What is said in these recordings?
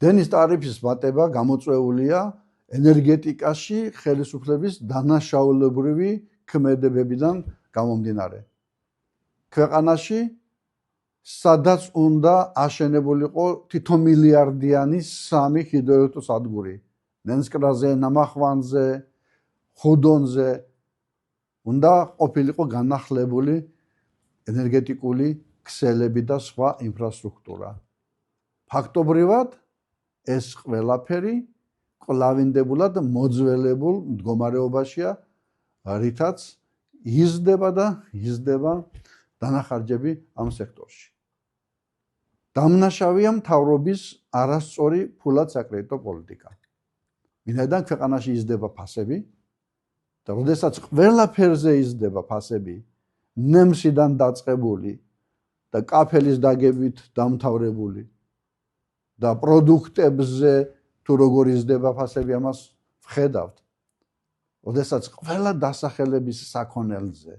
დენის ტარიფის მატება გამოწვეულია ენერგეტიკაში ხელისუფლების დანაშაულებრივი ქმედებებიდან გამომდინარე. ქვეყანაში სადაც უნდა აშენებულიყო თითომილიარდიანი 3 ჰიდროელექტროსადგური ნენსკრაზე, ნამახვანზე, ხუდონზე უნდა ყოფილიყო განახლებული ენერგეტიკული ქსელები და სხვა ინფრასტრუქტურა. ფაქტობრივად ეს ყველაფერი კვლავინდებულად მოძველებულ მდგომარეობაშია, რითაც იზრდება დანახარჯები ამ სექტორში. დამნაშავეა მთავრობის არასწორი ფულად საკრედიტო პოლიტიკა. ვინაიდან ქვეყანაში იზრდება ფასები და როდესაც ყველაფერზე იზრდება ფასები, ნემსიდან დაწყებული და კაფელის დაგებით დამთავრებული და პროდუქტებზე თუ როგორ იზრდება ფასები ამას ვხედავთ. როდესაც ყველა დასახელების საქონელზე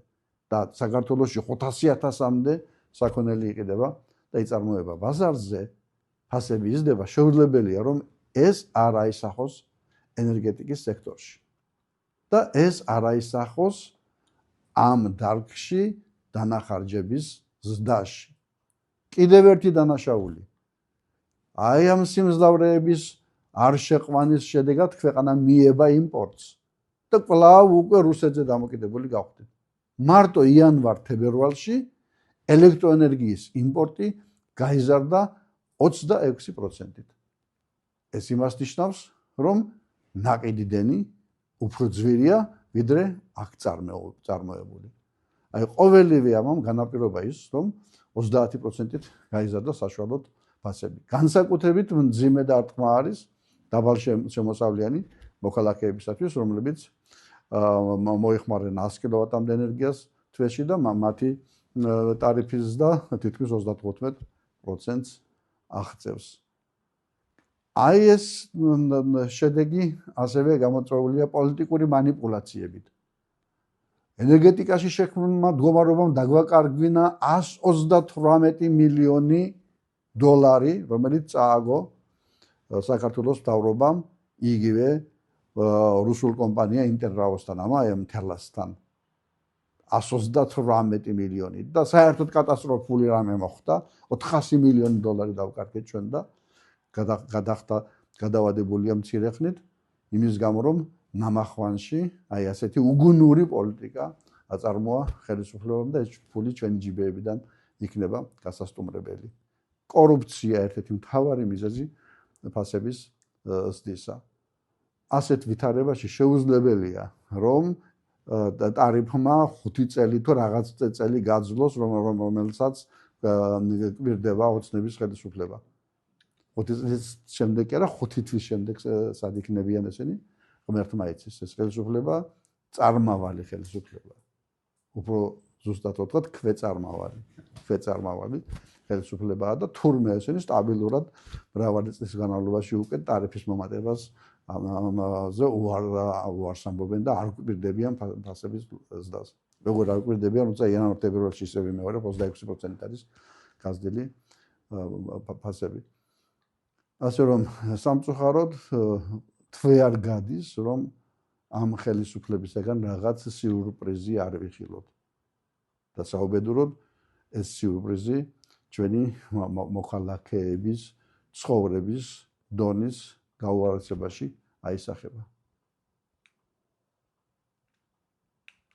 და საქართველოში 500,000-მდე საქონელი იყიდება და იწარმოება ბაზარზე, ფასები იზრდება, შეუძლებელია რომ ეს არ აისახოს ენერგეტიკის სექტორში. და ეს არ აისახოს ამ დარგში დანახარჯების ზრდაში. კიდევ ერთი დანაშაული. აი ამ სიმძლავრეების არ შეყვანის შედეგად ქვეყანა მიება იმპორტს და კვლავ უკვე რუსეთზე დამოკიდებული გავხდით. მარტო იანვარ-თებერვალში ელექტროენერგიის იმპორტი გაიზარდა 26%-ით. ეს იმას ნიშნავს, რომ ნაყიდი დენი უფრო ძვირია, ვიდრე აქ წარმოებული. აი ყოველივე ამამ განაპირობა ის, რომ 30%-ით გაიზარდა საშუალოდ ფასები. განსაკუთრებით მძიმე დარტყმა არის დაბალშემოსავლიანი მოქალაქეებისათვის, რომლებიც მოიხმარენ 100 კილოვატამდე ენერგიას თვეში და მათი ტარიფის და თითქმის 35%-ს აღწევს. აი ეს შედეგი ასევე გამოწვეულია პოლიტიკური მანიპულაციებით. ენერგეტიკაში შექმნილმა მდგომარეობამ დაგვაკარგვინა 138 მილიონი დოლარი, რომელიც წააგო საქართველოს მთავრობამ იგივე რუსულ კომპანია ინტერრაოსთან, MTELAS-თან 138 მილიონი და საერთოდ კატასტროფული რამე მოხდა, 400 მილიონი დოლარი დავკარგეთ ჩვენ და გადავადებულია მცირე ხნით იმის გამო რომ ნამახვანში აი ასეთი უგუნური პოლიტიკა აწარმოა ხელისუფლებამ და ეს ფული ჩვენი ჯიბეებიდან იქნება გასასტუმრებელი. კორუფცია ერთ-ერთი მთავარი მიზეზი ფასების ზრდისა. ასეთ ვითარებაში შეუძლებელია რომ ტარიფმა 5 წელი თუ რაღაც წელი გაძლოს რომელსაც გვირდება ოცნების ხელისუფლება. 5 წლის შემდეგ კი არა 5 თვის შემდეგ სად იქნებიან ესენი ღმერთმა იცის ეს ხელისუფლება წარმავალი ხელისუფლება. უფრო ზუსტად ვთქვათ ქვეწარმავალი ხელისუფლებაა და თურმე ესენი სტაბილურად მრავალი წლის განმავლობაში უკვე ტარიფის მომატებას ამაზე უარს ამბობენ და არ გვირდებიან ფასების ზრდას. როგორ არ გვირდებიან, როცა იანვარ-თებერვალში ისევ იმეორებ 26% არის გაზრდილი ფასები. ასე რომ სამწუხაროდ თვე არ გადის, რომ ამ ხელისუფლებისგან რაღაც სიურპრიზი არ ვიხილოთ. და საუბედუროდ ეს სიურპრიზი ჩვენი მოქალაქეების ცხოვრების დონის გაუარესებაში აისახება.